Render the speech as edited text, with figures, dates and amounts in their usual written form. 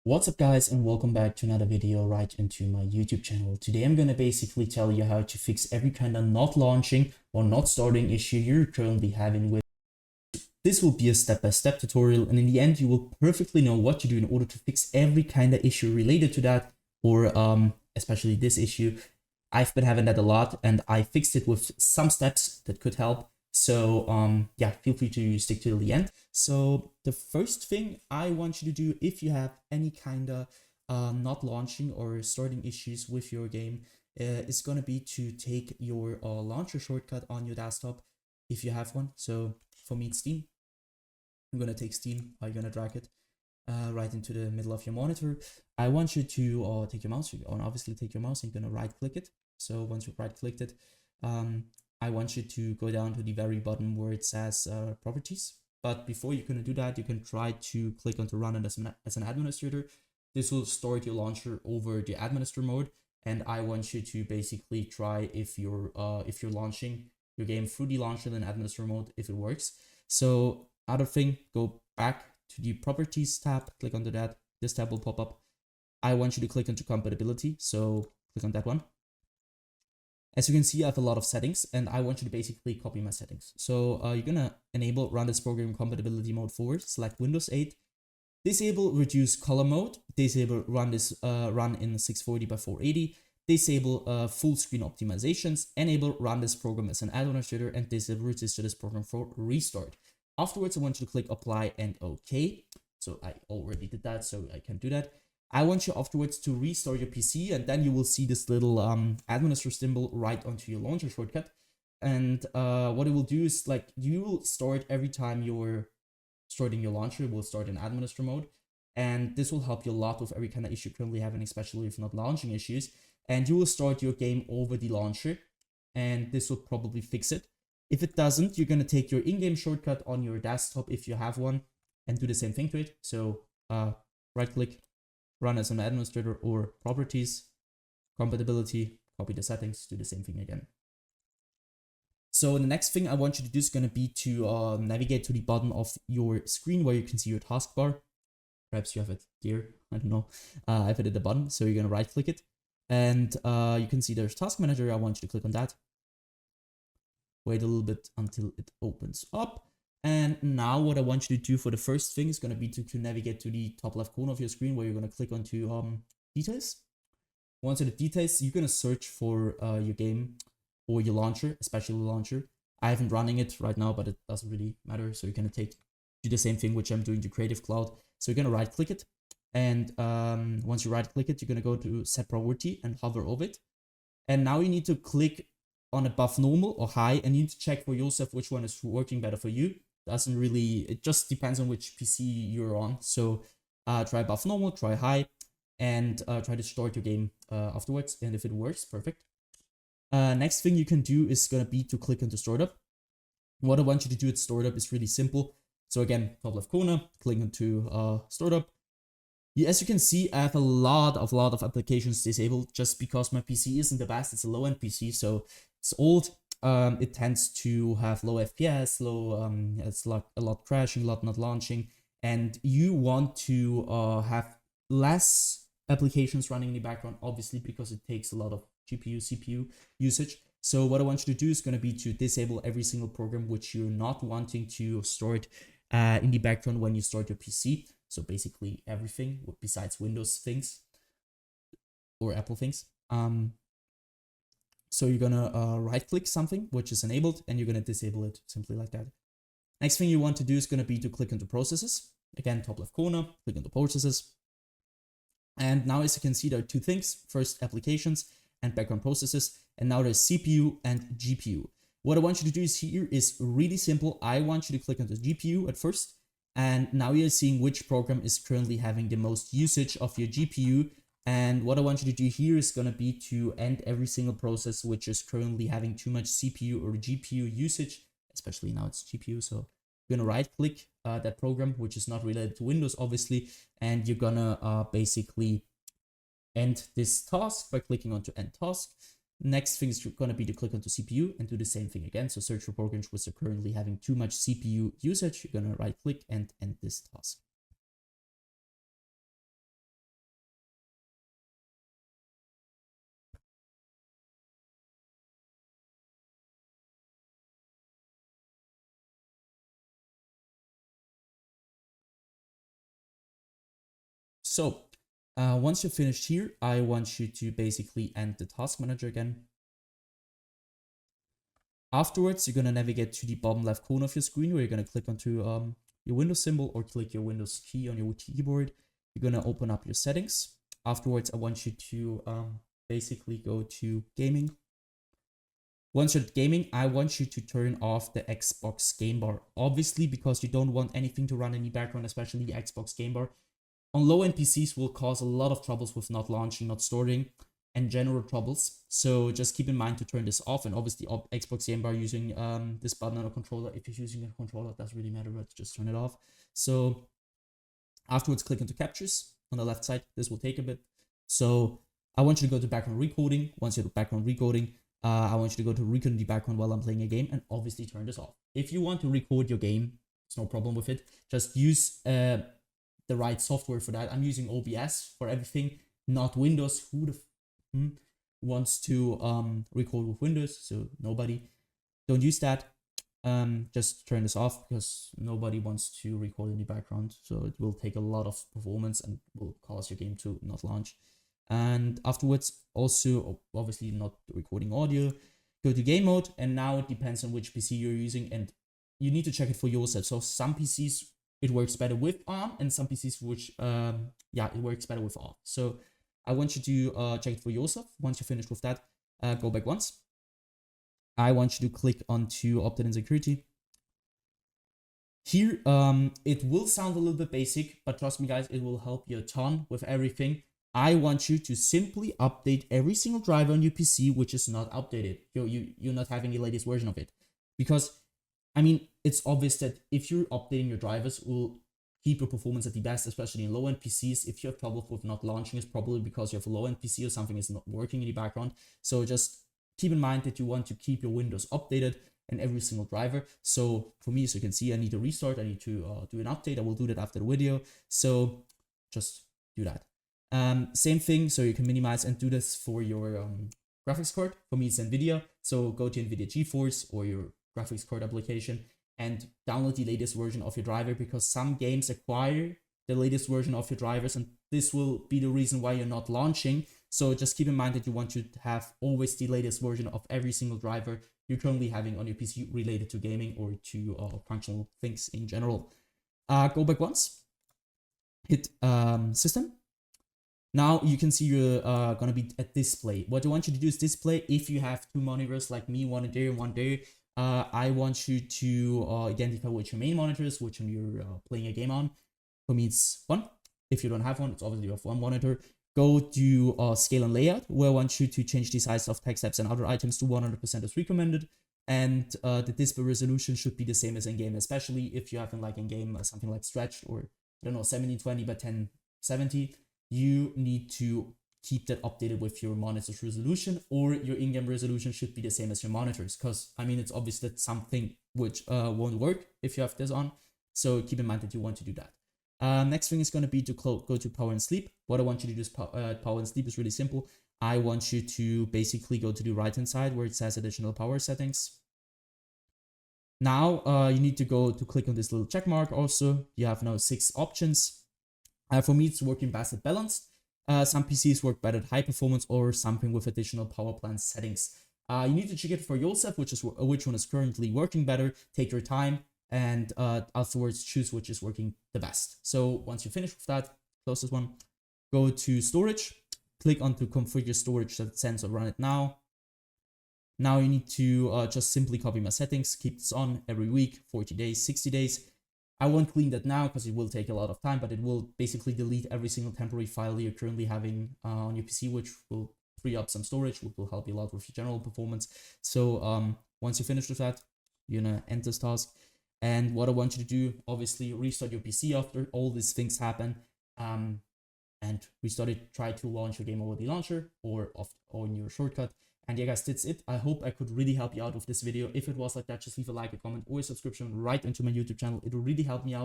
What's up guys, and welcome back to another video right into my YouTube channel. Today I'm going to basically tell you how to fix every kind of not launching or not starting issue you're currently having with. This will be a step-by-step tutorial, and in the end you will perfectly know what to do in order to fix every kind of issue related to that, or especially this issue. I've been having that a lot and I fixed it with some steps that could help. So yeah, feel free to stick to the end. So the first thing I want you to do, if you have any kind of not launching or starting issues with your game, is going to be to take your launcher shortcut on your desktop if you have one. So for me it's Steam. I'm going to take Steam, I'm going to drag it right into the middle of your monitor. I want you to take your mouse, obviously take your mouse and you're going to right click it. So once you've right clicked it, I want you to go down to the very bottom where it says properties. But before you're going to do that, you can try to click on to run it as an administrator. This will start your launcher over the administrator mode. And I want you to basically try if you're launching your game through the launcher and administrator mode, if it works. So other thing, go back to the properties tab, click onto that. This tab will pop up. I want you to click onto compatibility. So click on that one. As you can see, I have a lot of settings and I want you to basically copy my settings. So you're gonna enable run this program compatibility mode forward, select Windows 8, disable reduce color mode, disable run this run in 640 by 480, disable full screen optimizations, enable run this program as an administrator, and disable register this program for restart. Afterwards, I want you to click apply and OK. So I already did that, so I can do that. I want you afterwards to restart your PC, and then you will see this little administrator symbol right onto your launcher shortcut. And what it will do is, like, you will start every time you're starting your launcher, it will start in administrator mode. And this will help you a lot with every kind of issue currently having, especially if not launching issues. And you will start your game over the launcher, and this will probably fix it. If it doesn't, you're going to take your in-game shortcut on your desktop if you have one and do the same thing to it. So right click, run as an administrator, or properties, compatibility, copy the settings, do the same thing again. So the next thing I want you to do is going to be to navigate to the bottom of your screen where you can see your taskbar. Perhaps you have it here, I don't know. I have it at the bottom, so you're going to right click it. And you can see there's task manager. I want you to click on that. Wait a little bit until it opens up. And now what I want you to do for the first thing is going to be to navigate to the top left corner of your screen where you're going to click onto details. Once in the details, you're going to search for your game or your launcher, especially the launcher. I haven't running it right now, but it doesn't really matter. So you're going to do the same thing, which I'm doing to Creative Cloud. So you're going to right click it. And once you right click it, you're going to go to set priority and hover over it. And now you need to click on above normal or high, and you need to check for yourself which one is working better for you. Doesn't really, it just depends on which PC you're on. So try above normal, try high, and try to start your game afterwards. And if it works, perfect. Next thing you can do is going to be to click into startup. What I want you to do at startup is really simple. So again, top left corner, click into startup. As you can see, I have a lot of applications disabled just because my PC isn't the best. It's a low-end PC, so it's old. It tends to have low FPS, it's like a lot crashing, a lot not launching, and you want to have less applications running in the background, obviously, because it takes a lot of GPU, CPU usage. So what I want you to do is going to be to disable every single program which you're not wanting to start in the background when you start your PC. So basically everything besides Windows things or Apple things. So you're gonna right click something which is enabled and you're gonna disable it simply like that. Next thing you want to do is gonna be to click into processes. Again, top left corner, click into processes. And now as you can see, there are two things. First, applications and background processes. And now there's CPU and GPU. What I want you to do here is really simple. I want you to click on the GPU at first. And now you're seeing which program is currently having the most usage of your GPU. And what I want you to do here is going to be to end every single process which is currently having too much CPU or GPU usage, especially now it's GPU. So you're going to right click that program, which is not related to Windows, obviously. And you're going to basically end this task by clicking onto end task. Next thing is going to be to click onto CPU and do the same thing again. So search for programs which are currently having too much CPU usage. You're going to right click and end this task. So once you're finished here, I want you to basically end the task manager again. Afterwards, you're going to navigate to the bottom left corner of your screen where you're going to click onto your Windows symbol or click your Windows key on your keyboard. You're going to open up your settings. Afterwards, I want you to basically go to gaming. Once you're at gaming, I want you to turn off the Xbox game bar. Obviously, because you don't want anything to run in the background, especially the Xbox game bar. On low-end PCs will cause a lot of troubles with not launching, not storing, and general troubles. So just keep in mind to turn this off. And obviously, Xbox game bar using this button on a controller. If you're using a controller, it doesn't really matter, but just turn it off. So afterwards, click into captures on the left side. This will take a bit. So I want you to go to background recording. Once you're at background recording, I want you to go to record in the background while I'm playing a game and obviously turn this off. If you want to record your game, it's no problem with it. Just use the right software for that. I'm using OBS for everything, not Windows. Who the wants to record with Windows? So nobody. Don't use that. Just turn this off because nobody wants to record in the background. So it will take a lot of performance and will cause your game to not launch. And afterwards, also obviously not recording audio, go to game mode. And now it depends on which PC you're using and you need to check it for yourself. So some PCs, it works better with ARM and some PCs which, it works better with ARM. So I want you to check it for yourself. Once you're finished with that, go back once. I want you to click onto opt-in and security. Here, it will sound a little bit basic, but trust me guys, it will help you a ton with everything. I want you to simply update every single driver on your PC which is not updated. You're not having the latest version of it. Because, I mean, it's obvious that if you're updating your drivers, it will keep your performance at the best, especially in low-end PCs. If you have trouble with not launching, it's probably because you have a low-end PC or something is not working in the background. So just keep in mind that you want to keep your Windows updated and every single driver. So for me, as you can see, I need to restart. I need to do an update. I will do that after the video. So just do that. Same thing, so you can minimize and do this for your graphics card. For me, it's NVIDIA. So go to NVIDIA GeForce or your graphics card application and download the latest version of your driver because some games acquire the latest version of your drivers and this will be the reason why you're not launching. So just keep in mind that you want to have always the latest version of every single driver you're currently having on your PC related to gaming or to functional things in general. Go back once, hit system. Now you can see you're gonna be at display. What I want you to do is display. If you have two monitors like me, one there and one there, I want you to identify which your main monitor is, which one you're playing a game on. For me, it's one. If you don't have one, it's obviously you have one monitor. Go to scale and layout, where I want you to change the size of text apps and other items to 100% as recommended. And the display resolution should be the same as in-game, especially if you have in-game something like stretched or, I don't know, 1720 by 1070. You need to keep that updated with your monitor's resolution, or your in-game resolution should be the same as your monitors. Because, I mean, it's obvious that something which won't work if you have this on. So keep in mind that you want to do that. Next thing is going to be to go to power and sleep. What I want you to do is power and sleep is really simple. I want you to basically go to the right hand side where it says additional power settings. Now you need to go to click on this little check mark also. You have now 6 options. For me, it's working best at balanced. Some PCs work better at high performance or something with additional power plant settings. You need to check it for yourself, which one is currently working better. Take your time and afterwards choose which is working the best. So once you finish with that, close this one, go to storage, click on to configure storage that sensor run it now. Now you need to just simply copy my settings, keep this on every week, 40 days, 60 days. I won't clean that now because it will take a lot of time, but it will basically delete every single temporary file you're currently having on your PC, which will free up some storage, which will help you a lot with your general performance. So once you finish with that, you're gonna end this task. And what I want you to do, obviously, restart your PC after all these things happen, and restart it. Try to launch your game over the launcher or in your shortcut. And yeah, guys, that's it. I hope I could really help you out with this video. If it was like that, just leave a like, a comment, or a subscription right into my YouTube channel. It will really help me out.